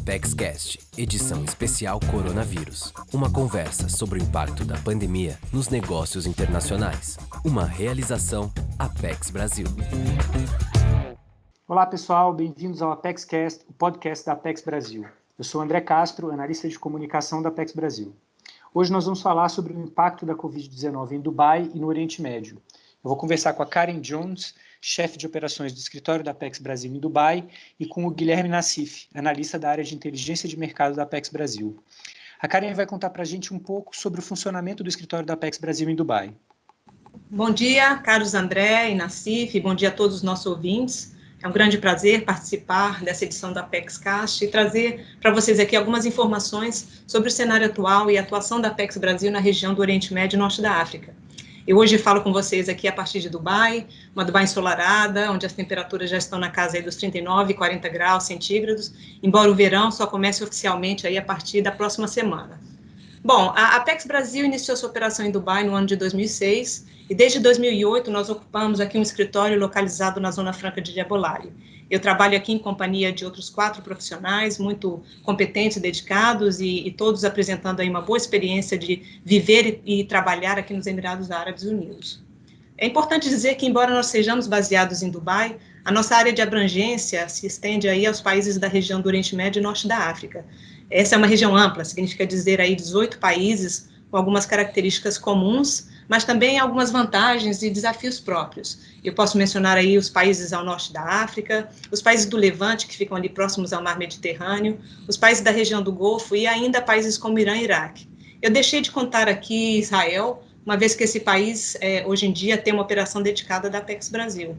ApexCast, edição especial Coronavírus. Uma conversa sobre o impacto da pandemia nos negócios internacionais. Uma realização Apex Brasil. Olá pessoal, bem-vindos ao ApexCast, o podcast da Apex Brasil. Eu sou André Castro, analista de comunicação da Apex Brasil. Hoje nós vamos falar sobre o impacto da Covid-19 em Dubai e no Oriente Médio. Eu vou conversar com a Karen Jones, chefe de operações do escritório da Apex Brasil em Dubai, e com o Guilherme Nassif, analista da área de inteligência de mercado da Apex Brasil. A Karen vai contar para a gente um pouco sobre o funcionamento do escritório da Apex Brasil em Dubai. Bom dia, caros André e Nassif, bom dia a todos os nossos ouvintes. É um grande prazer participar dessa edição da ApexCast e trazer para vocês aqui algumas informações sobre o cenário atual e a atuação da Apex Brasil na região do Oriente Médio e Norte da África. Eu hoje falo com vocês aqui a partir de Dubai, uma Dubai ensolarada, onde as temperaturas já estão na casa aí dos 39 e 40 graus centígrados, embora o verão só comece oficialmente aí a partir da próxima semana. Bom, a Apex Brasil iniciou sua operação em Dubai no ano de 2006 e desde 2008 nós ocupamos aqui um escritório localizado na Zona Franca de Diabolari. Eu trabalho aqui em companhia de outros 4 profissionais muito competentes e dedicados e todos apresentando aí uma boa experiência de viver e trabalhar aqui nos Emirados Árabes Unidos. É importante dizer que, embora nós sejamos baseados em Dubai, a nossa área de abrangência se estende aí aos países da região do Oriente Médio e Norte da África. Essa é uma região ampla, significa dizer aí 18 países com algumas características comuns, mas também algumas vantagens e desafios próprios. Eu posso mencionar aí os países ao norte da África, os países do Levante, que ficam ali próximos ao mar Mediterrâneo, os países da região do Golfo e ainda países como Irã e Iraque. Eu deixei de contar aqui Israel, uma vez que esse país, hoje em dia, tem uma operação dedicada da Apex Brasil.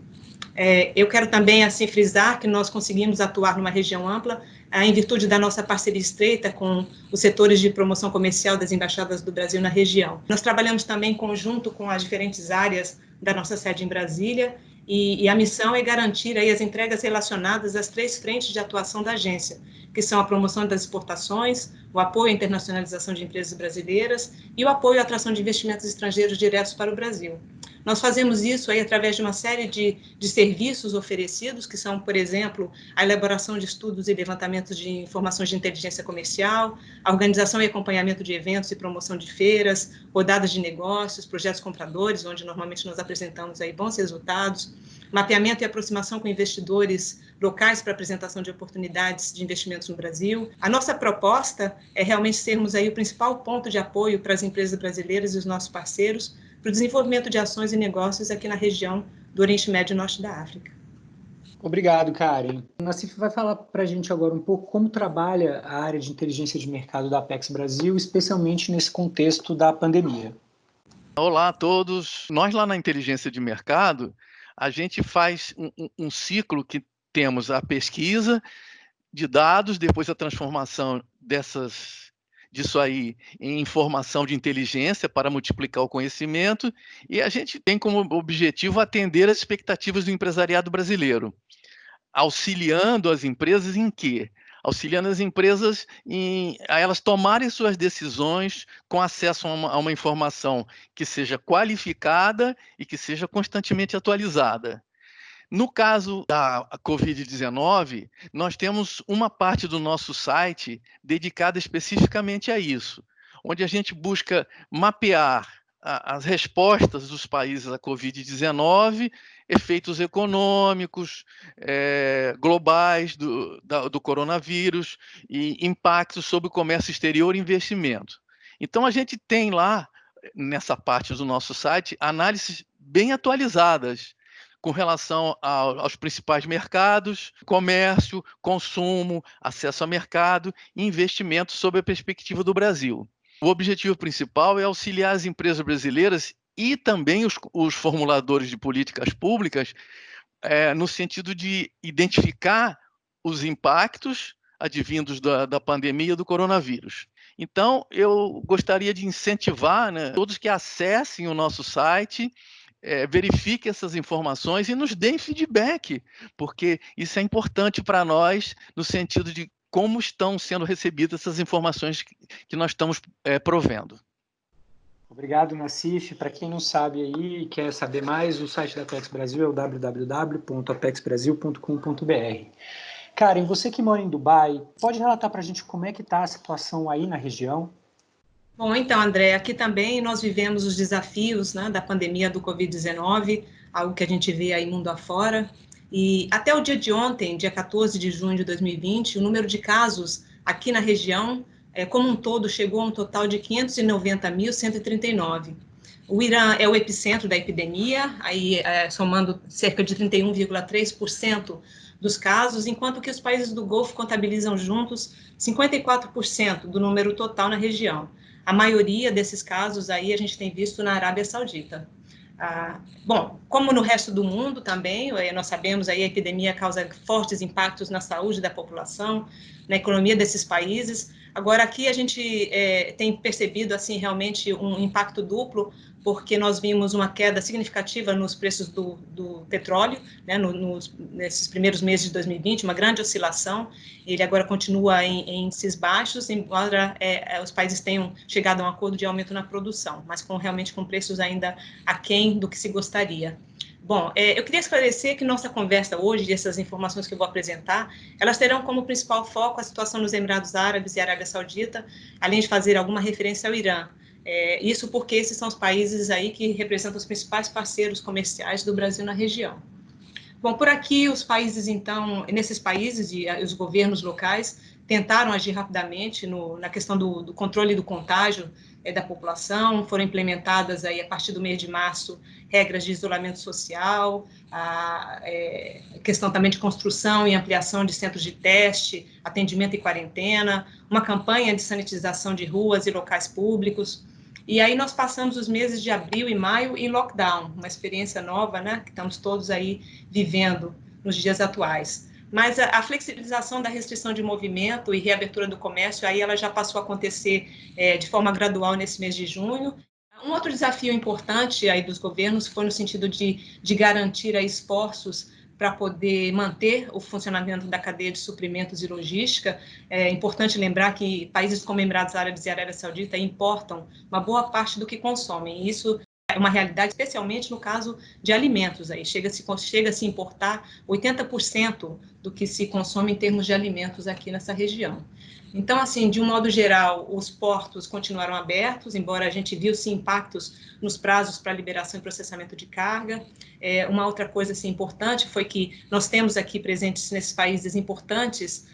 Eu quero também, assim, frisar que nós conseguimos atuar numa região ampla, em virtude da nossa parceria estreita com os setores de promoção comercial das embaixadas do Brasil na região. Nós trabalhamos também em conjunto com as diferentes áreas da nossa sede em Brasília, e a missão é garantir aí as entregas relacionadas às 3 frentes de atuação da agência, que são a promoção das exportações, o apoio à internacionalização de empresas brasileiras e o apoio à atração de investimentos estrangeiros diretos para o Brasil. Nós fazemos isso aí através de uma série de serviços oferecidos, que são, por exemplo, a elaboração de estudos e levantamentos de informações de inteligência comercial, a organização e acompanhamento de eventos e promoção de feiras, rodadas de negócios, projetos compradores, onde normalmente nós apresentamos aí bons resultados, mapeamento e aproximação com investidores locais para apresentação de oportunidades de investimentos no Brasil. A nossa proposta é realmente sermos aí o principal ponto de apoio para as empresas brasileiras e os nossos parceiros para o desenvolvimento de ações e negócios aqui na região do Oriente Médio e Norte da África. Obrigado, Karen. O Nassif vai falar para a gente agora um pouco como trabalha a área de inteligência de mercado da Apex Brasil, especialmente nesse contexto da pandemia. Olá a todos. Nós lá na inteligência de mercado, a gente faz um ciclo que temos a pesquisa de dados, depois a transformação disso aí em informação de inteligência para multiplicar o conhecimento, e a gente tem como objetivo atender as expectativas do empresariado brasileiro, auxiliando as empresas em quê? Auxiliando as empresas a elas tomarem suas decisões com acesso a uma informação que seja qualificada e que seja constantemente atualizada. No caso da Covid-19, nós temos uma parte do nosso site dedicada especificamente a isso, onde a gente busca mapear as respostas dos países à Covid-19, efeitos econômicos, globais do coronavírus e impactos sobre o comércio exterior e investimento. Então, a gente tem lá, nessa parte do nosso site, análises bem atualizadas com relação aos principais mercados, comércio, consumo, acesso a mercado e investimento sob a perspectiva do Brasil. O objetivo principal é auxiliar as empresas brasileiras e também os formuladores de políticas públicas no sentido de identificar os impactos advindos da pandemia do coronavírus. Então, eu gostaria de incentivar, todos que acessem o nosso site, verifiquem essas informações e nos deem feedback, porque isso é importante para nós no sentido de como estão sendo recebidas essas informações que nós estamos provendo. Obrigado, Nassif. Para quem não sabe aí e quer saber mais, o site da Apex Brasil é o www.apexbrasil.com.br. Karen, você que mora em Dubai, pode relatar para a gente como é que está a situação aí na região? Bom, então, André, aqui também nós vivemos os desafios, né, da pandemia do Covid-19, algo que a gente vê aí mundo afora. E até o dia de ontem, dia 14 de junho de 2020, o número de casos aqui na região, como um todo, chegou a um total de 590.139. O Irã é o epicentro da epidemia, aí somando cerca de 31,3% dos casos, enquanto que os países do Golfo contabilizam juntos 54% do número total na região. A maioria desses casos aí a gente tem visto na Arábia Saudita. Bom, como no resto do mundo também, nós sabemos aí a epidemia causa fortes impactos na saúde da população, na economia desses países. Agora aqui a gente tem percebido assim realmente um impacto duplo, porque nós vimos uma queda significativa nos preços do petróleo, né, nesses primeiros meses de 2020, uma grande oscilação. Ele agora continua em índices baixos, embora os países tenham chegado a um acordo de aumento na produção, mas realmente com preços ainda aquém do que se gostaria. Bom, eu queria esclarecer que nossa conversa hoje, essas informações que eu vou apresentar, elas terão como principal foco a situação nos Emirados Árabes e Arábia Saudita, além de fazer alguma referência ao Irã. Isso porque esses são os países aí que representam os principais parceiros comerciais do Brasil na região. Bom, por aqui, os países, então, nesses países e os governos locais tentaram agir rapidamente na questão do controle do contágio da população, foram implementadas aí, a partir do mês de março, regras de isolamento social, a questão também de construção e ampliação de centros de teste, atendimento e quarentena, uma campanha de sanitização de ruas e locais públicos. E aí nós passamos os meses de abril e maio em lockdown, uma experiência nova, né, que estamos todos aí vivendo nos dias atuais. Mas a flexibilização da restrição de movimento e reabertura do comércio, aí ela já passou a acontecer de forma gradual nesse mês de junho. Um outro desafio importante aí dos governos foi no sentido de garantir aí esforços para poder manter o funcionamento da cadeia de suprimentos e logística. É importante lembrar que países como Emirados Árabes e Arábia Saudita importam uma boa parte do que consomem, e isso é uma realidade, especialmente no caso de alimentos. Aí chega-se a importar 80% do que se consome em termos de alimentos aqui nessa região. Então, assim, de um modo geral, os portos continuaram abertos, embora a gente viu-se impactos nos prazos para liberação e processamento de carga. Uma outra coisa assim, importante foi que nós temos aqui presentes nesses países importantes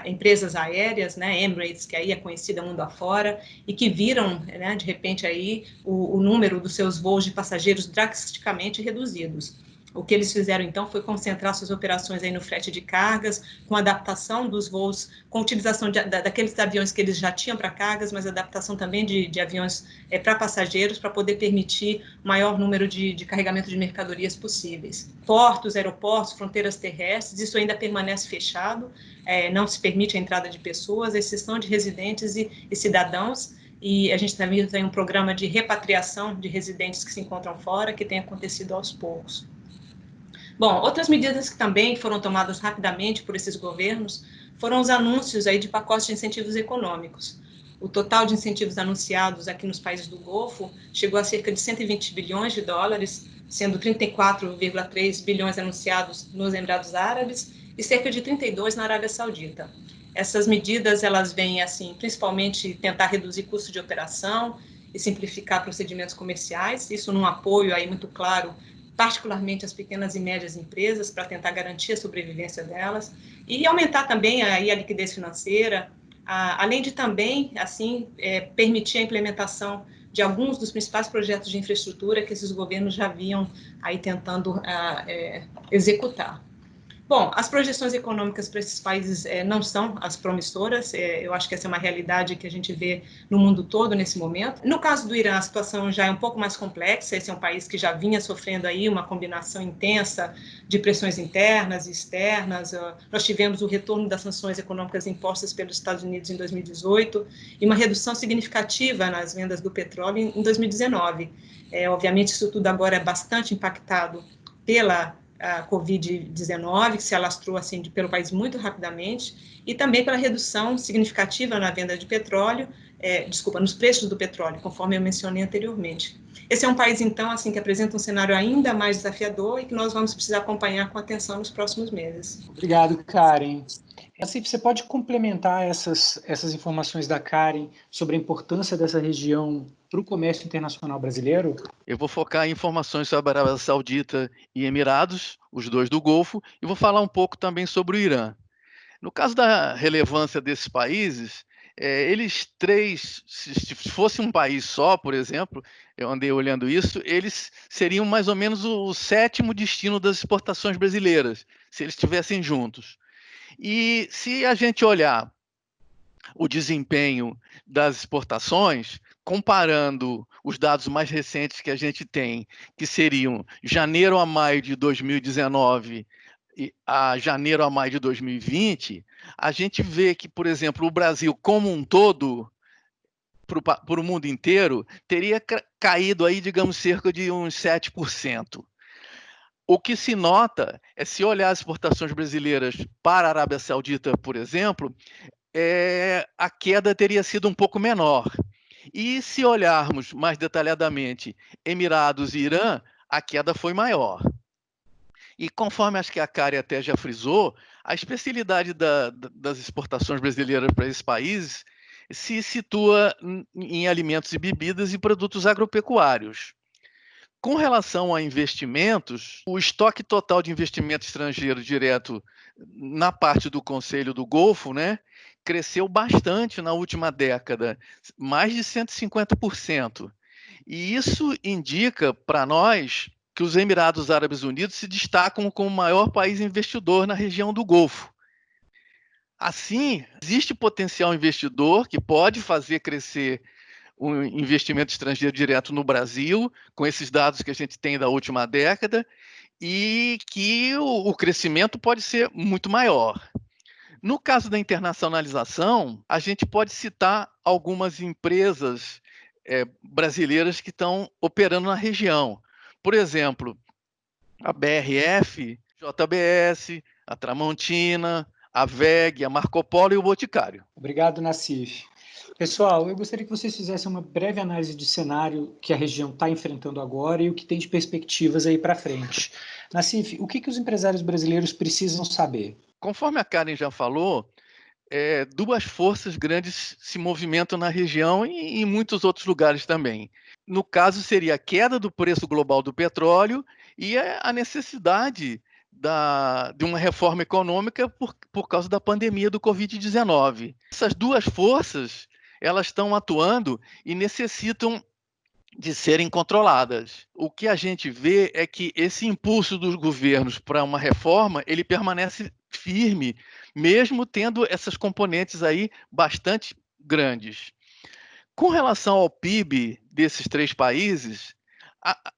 empresas aéreas, né, Emirates, que aí é conhecida mundo afora, e que viram, né, de repente, aí, o número dos seus voos de passageiros drasticamente reduzidos. O que eles fizeram, então, foi concentrar suas operações aí no frete de cargas, com adaptação dos voos, com utilização daqueles aviões que eles já tinham para cargas, mas adaptação também de aviões para passageiros, para poder permitir o maior número de carregamento de mercadorias possíveis. Portos, aeroportos, fronteiras terrestres, isso ainda permanece fechado, não se permite a entrada de pessoas, exceção de residentes e cidadãos, e a gente também tem um programa de repatriação de residentes que se encontram fora, que tem acontecido aos poucos. Bom, outras medidas que também foram tomadas rapidamente por esses governos foram os anúncios aí de pacotes de incentivos econômicos. O total de incentivos anunciados aqui nos países do Golfo chegou a cerca de 120 bilhões de dólares, sendo 34,3 bilhões anunciados nos Emirados Árabes e cerca de 32 na Arábia Saudita. Essas medidas, elas vêm, assim, principalmente tentar reduzir custos de operação e simplificar procedimentos comerciais, isso num apoio aí muito claro, particularmente as pequenas e médias empresas, para tentar garantir a sobrevivência delas, e aumentar também aí a liquidez financeira, além de também, assim, permitir a implementação de alguns dos principais projetos de infraestrutura que esses governos já vinham aí tentando executar. Bom, as projeções econômicas para esses países não são as promissoras, eu acho que essa é uma realidade que a gente vê no mundo todo nesse momento. No caso do Irã, a situação já é um pouco mais complexa, esse é um país que já vinha sofrendo aí uma combinação intensa de pressões internas e externas. Nós tivemos o retorno das sanções econômicas impostas pelos Estados Unidos em 2018 e uma redução significativa nas vendas do petróleo em 2019. Obviamente, isso tudo agora é bastante impactado pela a Covid-19, que se alastrou assim, pelo país muito rapidamente, e também pela redução significativa na venda de petróleo, nos preços do petróleo, conforme eu mencionei anteriormente. Esse é um país, então, assim, que apresenta um cenário ainda mais desafiador e que nós vamos precisar acompanhar com atenção nos próximos meses. Obrigado, Karen. Assim, você pode complementar essas informações da Karen sobre a importância dessa região para o comércio internacional brasileiro? Eu vou focar em informações sobre a Arábia Saudita e Emirados, os dois do Golfo, e vou falar um pouco também sobre o Irã. No caso da relevância desses países, eles três, se fosse um país só, por exemplo, eu andei olhando isso, eles seriam mais ou menos o sétimo destino das exportações brasileiras, se eles estivessem juntos. E se a gente olhar o desempenho das exportações, comparando os dados mais recentes que a gente tem, que seriam janeiro a maio de 2019 a janeiro a maio de 2020, a gente vê que, por exemplo, o Brasil como um todo, para o mundo inteiro, teria caído aí, digamos, cerca de uns 7%. O que se nota é, se olhar as exportações brasileiras para a Arábia Saudita, por exemplo, a queda teria sido um pouco menor. E se olharmos mais detalhadamente Emirados e Irã, a queda foi maior. E conforme acho que a Karen até já frisou, a especialidade das exportações brasileiras para esses países se situa em alimentos e bebidas e produtos agropecuários. Com relação a investimentos, o estoque total de investimento estrangeiro direto na parte do Conselho do Golfo, né, cresceu bastante na última década, mais de 150%. E isso indica para nós que os Emirados Árabes Unidos se destacam como o maior país investidor na região do Golfo. Assim, existe potencial investidor que pode fazer crescer o investimento estrangeiro direto no Brasil, com esses dados que a gente tem da última década, e que o crescimento pode ser muito maior. No caso da internacionalização, a gente pode citar algumas empresas brasileiras que estão operando na região. Por exemplo, a BRF, JBS, a Tramontina, a VEG, a Marco Polo e o Boticário. Obrigado, Nassif. Pessoal, eu gostaria que vocês fizessem uma breve análise de cenário que a região está enfrentando agora e o que tem de perspectivas aí para frente. Nassif, o que os empresários brasileiros precisam saber? Conforme a Karen já falou, duas forças grandes se movimentam na região e em muitos outros lugares também. No caso, seria a queda do preço global do petróleo e a necessidade de uma reforma econômica por causa da pandemia do Covid-19. Essas duas forças, elas estão atuando e necessitam de serem controladas. O que a gente vê é que esse impulso dos governos para uma reforma, ele permanece firme, mesmo tendo essas componentes aí bastante grandes. Com relação ao PIB desses três países,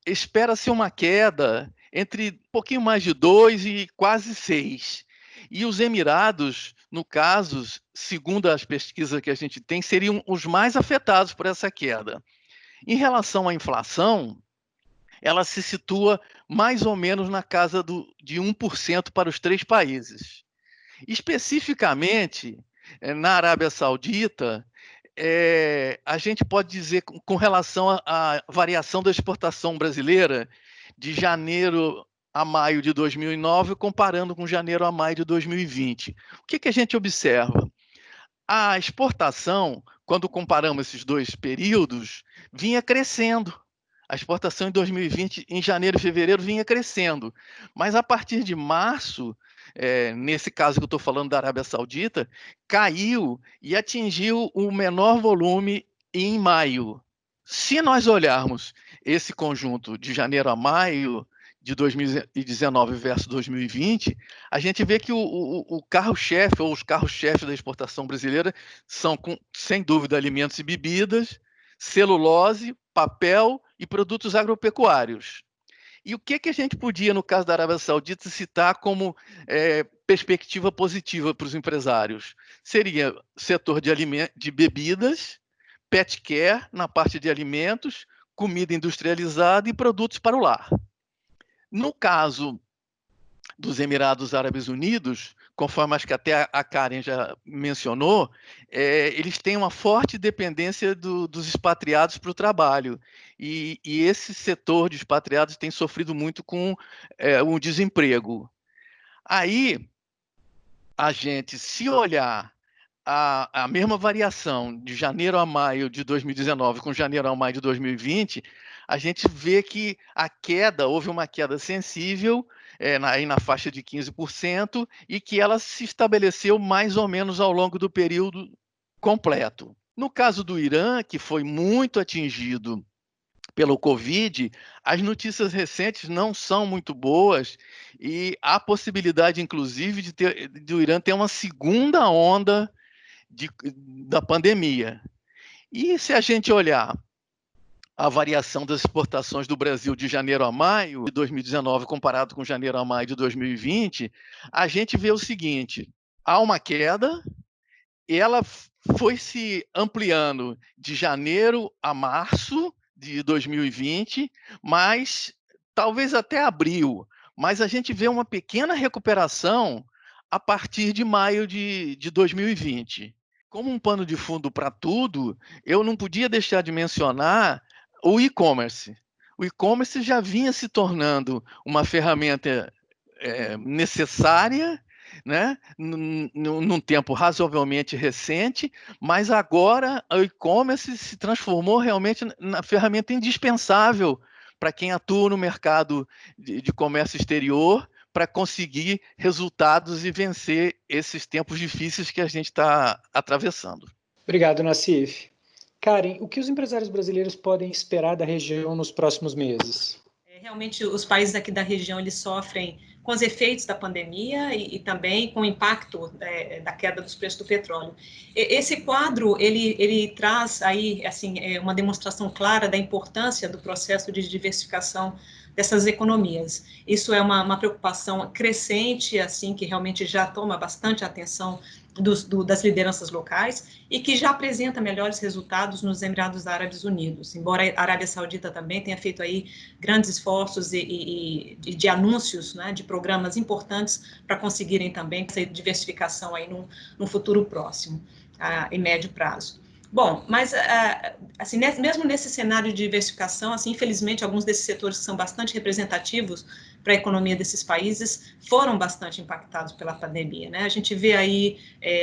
espera-se uma queda entre um pouquinho mais de 2 e quase 6. E os Emirados, no caso, segundo as pesquisas que a gente tem, seriam os mais afetados por essa queda. Em relação à inflação, ela se situa mais ou menos na casa de 1% para os três países. Especificamente, na Arábia Saudita, a gente pode dizer, com relação à variação da exportação brasileira, de janeiro a maio de 2009, comparando com janeiro a maio de 2020. O que a gente observa? A exportação, quando comparamos esses dois períodos, vinha crescendo. A exportação em 2020, em janeiro e fevereiro, vinha crescendo. Mas a partir de março, nesse caso que eu estou falando da Arábia Saudita, caiu e atingiu o menor volume em maio. Se nós olharmos esse conjunto de janeiro a maio de 2019 versus 2020, a gente vê que o carro-chefe ou os carros-chefes da exportação brasileira são, sem dúvida, alimentos e bebidas, celulose, papel e produtos agropecuários. E o que a gente podia, no caso da Arábia Saudita, citar como perspectiva positiva para os empresários? Seria setor de bebidas, pet care na parte de alimentos, comida industrializada e produtos para o lar. No caso dos Emirados Árabes Unidos, conforme acho que até a Karen já mencionou, eles têm uma forte dependência dos expatriados para o trabalho. E esse setor de expatriados tem sofrido muito com o desemprego. Aí, a gente, se olhar a mesma variação de janeiro a maio de 2019 com janeiro a maio de 2020, a gente vê que houve uma queda sensível, aí na faixa de 15%, e que ela se estabeleceu mais ou menos ao longo do período completo. No caso do Irã, que foi muito atingido pelo Covid, as notícias recentes não são muito boas e há possibilidade, inclusive, do Irã ter uma segunda onda da pandemia. E se a gente olhar a variação das exportações do Brasil de janeiro a maio de 2019 comparado com janeiro a maio de 2020, a gente vê o seguinte: há uma queda, e ela foi se ampliando de janeiro a março de 2020, mas talvez até abril, mas a gente vê uma pequena recuperação a partir de maio de 2020. Como um pano de fundo para tudo, eu não podia deixar de mencionar o e-commerce. O e-commerce já vinha se tornando uma ferramenta necessária, né, num tempo razoavelmente recente, mas agora o e-commerce se transformou realmente na ferramenta indispensável para quem atua no mercado de comércio exterior, para conseguir resultados e vencer esses tempos difíceis que a gente está atravessando. Obrigado, Nassif. Karen, o que os empresários brasileiros podem esperar da região nos próximos meses? Realmente, os países aqui da região, eles sofrem com os efeitos da pandemia e também com o impacto da queda dos preços do petróleo. Esse quadro, ele traz aí, assim, uma demonstração clara da importância do processo de diversificação dessas economias. Isso é uma preocupação crescente, assim, que realmente já toma bastante atenção das lideranças locais e que já apresenta melhores resultados nos Emirados Árabes Unidos, embora a Arábia Saudita também tenha feito aí grandes esforços e de anúncios, né, de programas importantes para conseguirem também essa diversificação aí no futuro próximo, em médio prazo. Bom, mas assim, mesmo nesse cenário de diversificação, assim, infelizmente, alguns desses setores que são bastante representativos para a economia desses países foram bastante impactados pela pandemia, né? A gente vê aí,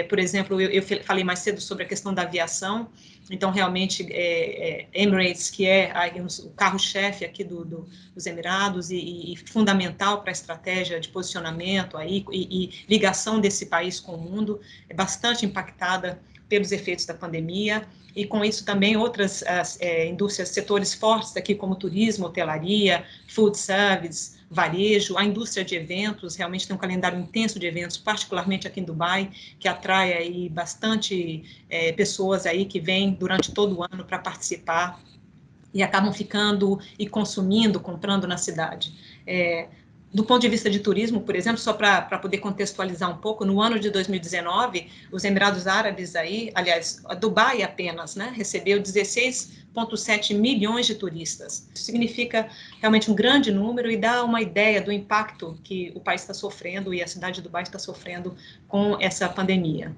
por exemplo, eu falei mais cedo sobre a questão da aviação, então, realmente, Emirates, que é o carro-chefe aqui dos Emirados e fundamental para a estratégia de posicionamento aí, e ligação desse país com o mundo, é bastante impactada pelos efeitos da pandemia, e com isso também outras indústrias, setores fortes aqui, como turismo, hotelaria, food service, varejo, a indústria de eventos, realmente tem um calendário intenso de eventos, particularmente aqui em Dubai, que atrai aí bastante pessoas aí que vêm durante todo o ano para participar e acabam ficando e consumindo, comprando na cidade. Do ponto de vista de turismo, por exemplo, só para poder contextualizar um pouco, no ano de 2019, os Emirados Árabes aí, aliás, Dubai apenas, né, recebeu 16,7 milhões de turistas. Isso significa realmente um grande número e dá uma ideia do impacto que o país está sofrendo e a cidade de Dubai está sofrendo com essa pandemia.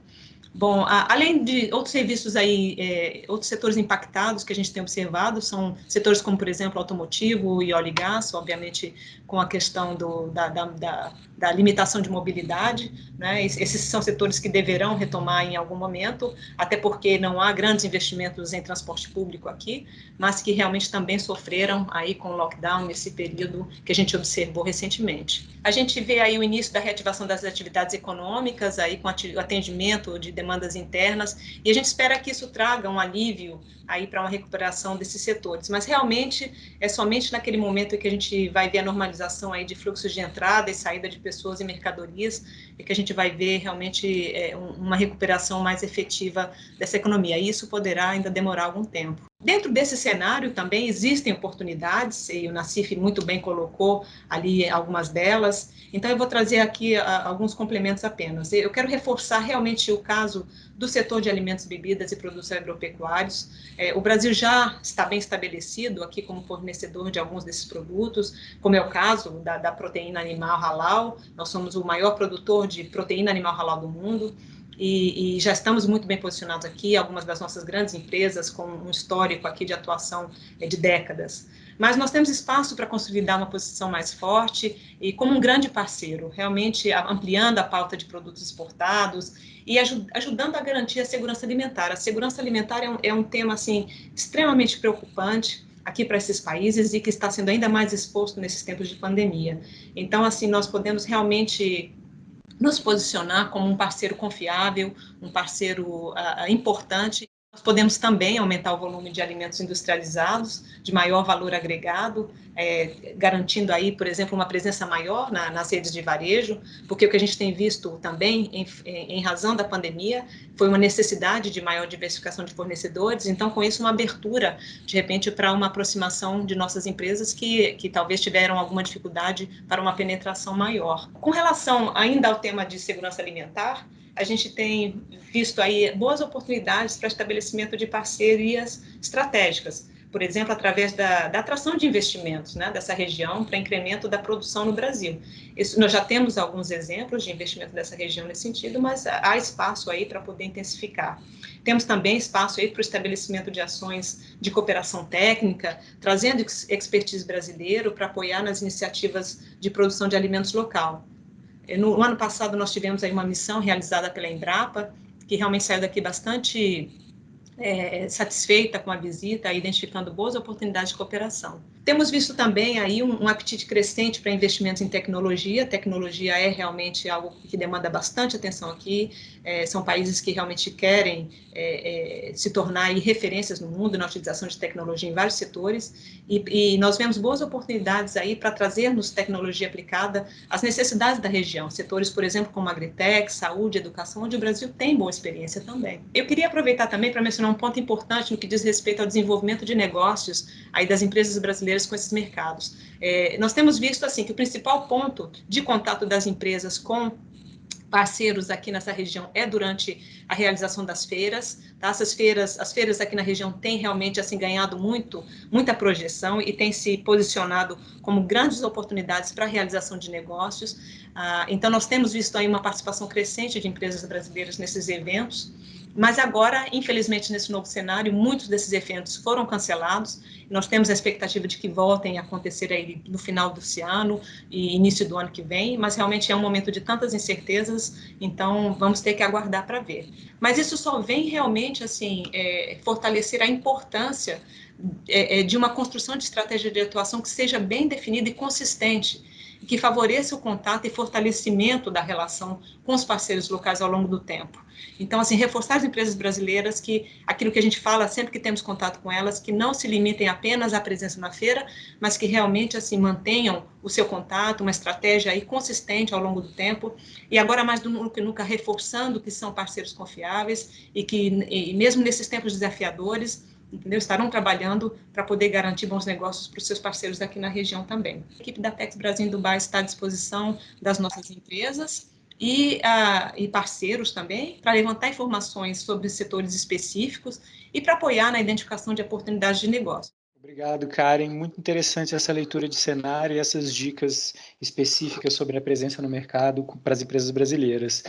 Bom, além de outros serviços aí, outros setores impactados que a gente tem observado são setores como, por exemplo, automotivo e óleo e gás, obviamente com a questão da limitação de mobilidade, né? Esses são setores que deverão retomar em algum momento, até porque não há grandes investimentos em transporte público aqui, mas que realmente também sofreram aí com o lockdown nesse período que a gente observou recentemente. A gente vê aí o início da reativação das atividades econômicas, aí com atendimento de demandas internas, e a gente espera que isso traga um alívio aí para uma recuperação desses setores, mas realmente é somente naquele momento em que a gente vai ver a normalização aí de fluxos de entrada e saída de pessoas e mercadorias, e que a gente vai ver realmente uma recuperação mais efetiva dessa economia, e isso poderá ainda demorar algum tempo. Dentro desse cenário também existem oportunidades, e o Nassif muito bem colocou ali algumas delas, então eu vou trazer aqui alguns complementos apenas. Eu quero reforçar realmente o caso do setor de alimentos, bebidas e produtos agropecuários. O Brasil já está bem estabelecido aqui como fornecedor de alguns desses produtos, como é o caso da proteína animal halal. Nós somos o maior produtor de proteína animal halal do mundo. E já estamos muito bem posicionados aqui, algumas das nossas grandes empresas com um histórico aqui de atuação de décadas. Mas nós temos espaço para consolidar uma posição mais forte e como um grande parceiro, realmente ampliando a pauta de produtos exportados e ajudando a garantir a segurança alimentar. A segurança alimentar é um tema assim, extremamente preocupante aqui para esses países e que está sendo ainda mais exposto nesses tempos de pandemia. Então, assim, nós podemos realmente nos posicionar como um parceiro confiável, um parceiro importante. Nós podemos também aumentar o volume de alimentos industrializados, de maior valor agregado, garantindo aí, por exemplo, uma presença maior nas redes de varejo, porque o que a gente tem visto também, em razão da pandemia, foi uma necessidade de maior diversificação de fornecedores, então, com isso, uma abertura, de repente, para uma aproximação de nossas empresas que talvez tiveram alguma dificuldade para uma penetração maior. Com relação ainda ao tema de segurança alimentar, a gente tem visto aí boas oportunidades para estabelecimento de parcerias estratégicas, por exemplo, através da atração de investimentos, né, dessa região para incremento da produção no Brasil. Nós já temos alguns exemplos de investimento dessa região nesse sentido, mas há espaço aí para poder intensificar. Temos também espaço aí para o estabelecimento de ações de cooperação técnica, trazendo expertise brasileiro para apoiar nas iniciativas de produção de alimentos local. No ano passado, nós tivemos aí uma missão realizada pela Embrapa, que realmente saiu daqui bastante satisfeita com a visita, identificando boas oportunidades de cooperação. Temos visto também aí um apetite crescente para investimentos em tecnologia. Tecnologia é realmente algo que demanda bastante atenção aqui. São países que realmente querem se tornar aí referências no mundo na utilização de tecnologia em vários setores. E nós vemos boas oportunidades aí para trazermos tecnologia aplicada às necessidades da região. Setores, por exemplo, como agritech, saúde, educação, onde o Brasil tem boa experiência também. Eu queria aproveitar também para mencionar um ponto importante no que diz respeito ao desenvolvimento de negócios aí das empresas brasileiras com esses mercados. Nós temos visto assim que o principal ponto de contato das empresas com parceiros aqui nessa região durante a realização das feiras, tá? As feiras aqui na região têm realmente assim ganhado muita projeção e têm se posicionado como grandes oportunidades para a realização de negócios. Então nós temos visto aí uma participação crescente de empresas brasileiras nesses eventos. Mas agora, infelizmente, nesse novo cenário, muitos desses eventos foram cancelados. Nós temos a expectativa de que voltem a acontecer aí no final desse ano e início do ano que vem, mas realmente é um momento de tantas incertezas, então vamos ter que aguardar para ver. Mas isso só vem realmente assim fortalecer a importância de uma construção de estratégia de atuação que seja bem definida e consistente, que favoreça o contato e fortalecimento da relação com os parceiros locais ao longo do tempo. Então, assim, reforçar as empresas brasileiras que aquilo que a gente fala sempre que temos contato com elas, que não se limitem apenas à presença na feira, mas que realmente, assim, mantenham o seu contato, uma estratégia aí consistente ao longo do tempo, e agora mais do que nunca reforçando que são parceiros confiáveis e mesmo nesses tempos desafiadores, entendeu? Estarão trabalhando para poder garantir bons negócios para os seus parceiros aqui na região também. A equipe da Apex Brasil em Dubai está à disposição das nossas empresas e parceiros também, para levantar informações sobre setores específicos e para apoiar na identificação de oportunidades de negócio. Obrigado, Karen. Muito interessante essa leitura de cenário e essas dicas específicas sobre a presença no mercado para as empresas brasileiras.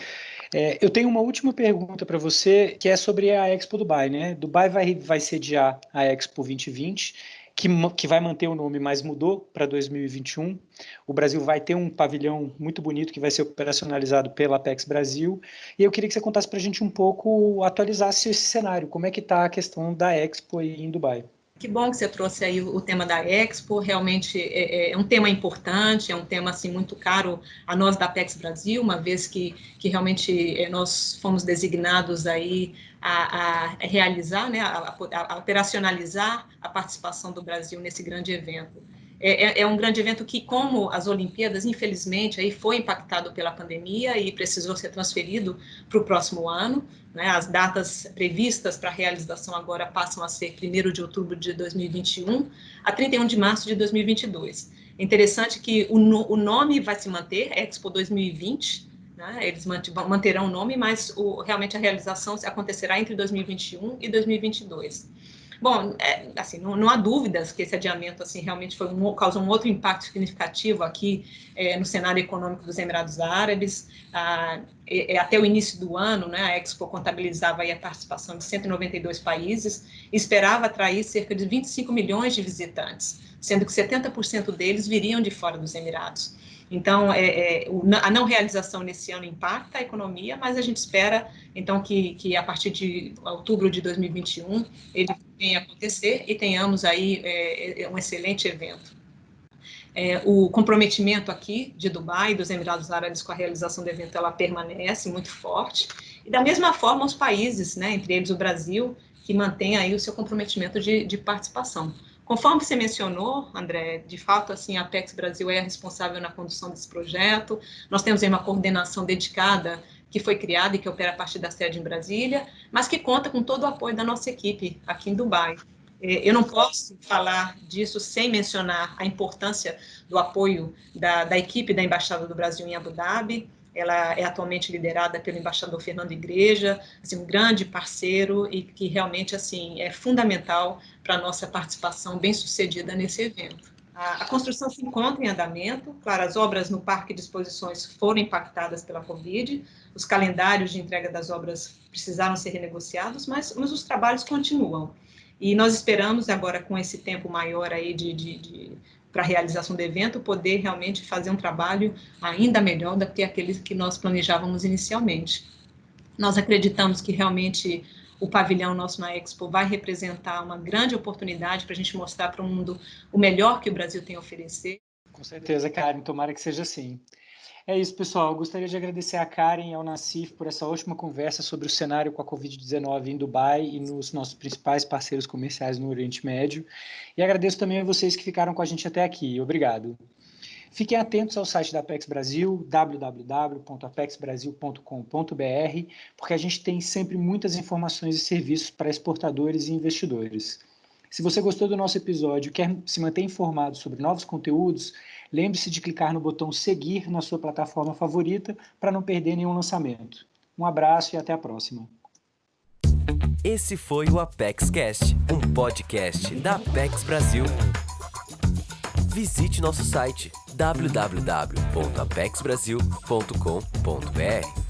Eu tenho uma última pergunta para você, que é sobre a Expo Dubai, né? Dubai vai sediar a Expo 2020, que vai manter o nome, mas mudou para 2021. O Brasil vai ter um pavilhão muito bonito que vai ser operacionalizado pela Apex Brasil. E eu queria que você contasse para a gente um pouco, atualizasse esse cenário, como é que está a questão da Expo aí em Dubai. Que bom que você trouxe aí o tema da Expo, realmente é um tema importante, é um tema assim, muito caro a nós da Apex Brasil, uma vez que realmente nós fomos designados aí a realizar, né, a operacionalizar a participação do Brasil nesse grande evento. é um grande evento que, como as Olimpíadas, infelizmente, aí foi impactado pela pandemia e precisou ser transferido para o próximo ano, né? As datas previstas para a realização agora passam a ser 1º de outubro de 2021 a 31 de março de 2022. É interessante que o nome vai se manter, Expo 2020, né? Eles manterão o nome, mas realmente a realização acontecerá entre 2021 e 2022. Bom, assim, não há dúvidas que esse adiamento assim, realmente causou um outro impacto significativo aqui no cenário econômico dos Emirados Árabes. Até o início do ano, né, a Expo contabilizava aí a participação de 192 países e esperava atrair cerca de 25 milhões de visitantes, sendo que 70% deles viriam de fora dos Emirados. Então, a não realização nesse ano impacta a economia, mas a gente espera, então, que a partir de outubro de 2021 ele venha acontecer e tenhamos aí um excelente evento. O comprometimento aqui de Dubai e dos Emirados Árabes com a realização do evento, ela permanece muito forte, e da mesma forma os países, né, entre eles o Brasil, que mantém aí o seu comprometimento de participação. Conforme você mencionou, André, de fato, assim, a Apex Brasil é a responsável na condução desse projeto. Nós temos aí uma coordenação dedicada que foi criada e que opera a partir da sede em Brasília, mas que conta com todo o apoio da nossa equipe aqui em Dubai. Eu não posso falar disso sem mencionar a importância do apoio da equipe da Embaixada do Brasil em Abu Dhabi. Ela é atualmente liderada pelo embaixador Fernando Igreja, assim, um grande parceiro e que realmente assim, é fundamental para a nossa participação bem-sucedida nesse evento. A construção se encontra em andamento, claro, as obras no Parque de Exposições foram impactadas pela Covid, os calendários de entrega das obras precisaram ser renegociados, mas os trabalhos continuam. E nós esperamos agora, com esse tempo maior aí para a realização do evento, poder realmente fazer um trabalho ainda melhor do que aqueles que nós planejávamos inicialmente. Nós acreditamos que realmente o pavilhão nosso na Expo vai representar uma grande oportunidade para a gente mostrar para o mundo o melhor que o Brasil tem a oferecer. Com certeza, Karen, tomara que seja assim. É isso, pessoal. Eu gostaria de agradecer a Karen e ao Nassif por essa ótima conversa sobre o cenário com a Covid-19 em Dubai e nos nossos principais parceiros comerciais no Oriente Médio. E agradeço também a vocês que ficaram com a gente até aqui. Obrigado. Fiquem atentos ao site da Apex Brasil, www.apexbrasil.com.br, porque a gente tem sempre muitas informações e serviços para exportadores e investidores. Se você gostou do nosso episódio e quer se manter informado sobre novos conteúdos, lembre-se de clicar no botão seguir na sua plataforma favorita para não perder nenhum lançamento. Um abraço e até a próxima. Esse foi o ApexCast, um podcast da Apex Brasil. Visite nosso site www.apexbrasil.com.br.